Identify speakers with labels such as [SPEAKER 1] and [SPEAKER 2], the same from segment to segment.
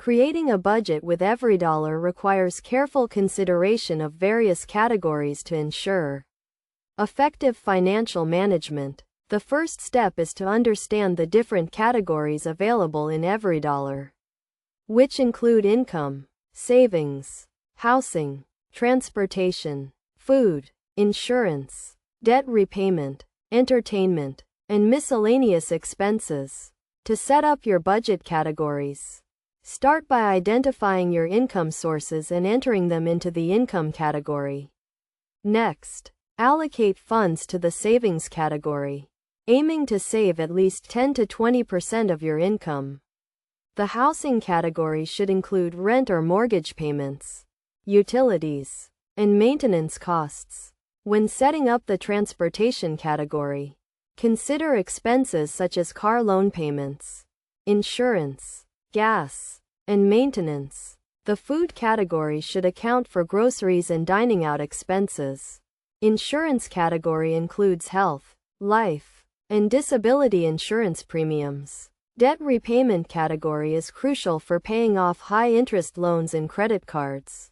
[SPEAKER 1] Creating a budget with EveryDollar requires careful consideration of various categories to ensure effective financial management. The first step is to understand the different categories available in EveryDollar, which include income, savings, housing, transportation, food, insurance, debt repayment, entertainment, and miscellaneous expenses. To set up your budget categories, start by identifying your income sources and entering them into the income category. Next, allocate funds to the savings category, aiming to save at least 10 to 20% of your income. The housing category should include rent or mortgage payments, utilities, and maintenance costs. When setting up the transportation category, consider expenses such as car loan payments, insurance, gas, and maintenance. The food category should account for groceries and dining out expenses. Insurance category includes health, life, and disability insurance premiums. Debt repayment category is crucial for paying off high-interest loans and credit cards.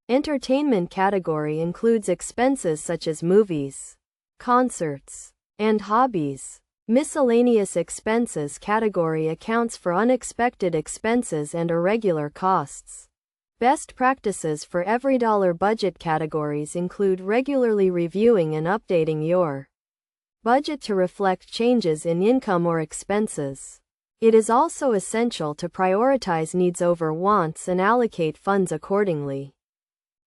[SPEAKER 1] Entertainment category includes expenses such as movies, concerts, and hobbies. Miscellaneous expenses category accounts for unexpected expenses and irregular costs. Best practices for EveryDollar budget categories include regularly reviewing and updating your budget to reflect changes in income or expenses. It is also essential to prioritize needs over wants and allocate funds accordingly.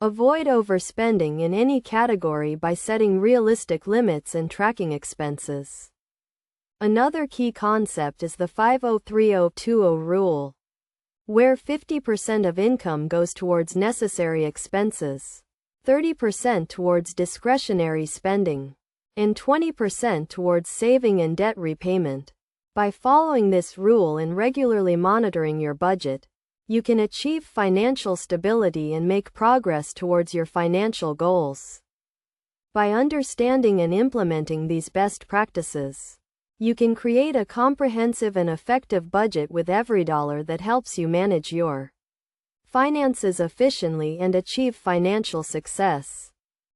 [SPEAKER 1] Avoid overspending in any category by setting realistic limits and tracking expenses. Another key concept is the 50-30-20 rule, where 50% of income goes towards necessary expenses, 30% towards discretionary spending, and 20% towards saving and debt repayment. By following this rule and regularly monitoring your budget, you can achieve financial stability and make progress towards your financial goals. By understanding and implementing these best practices, you can create a comprehensive and effective budget with EveryDollar that helps you manage your finances efficiently and achieve financial success.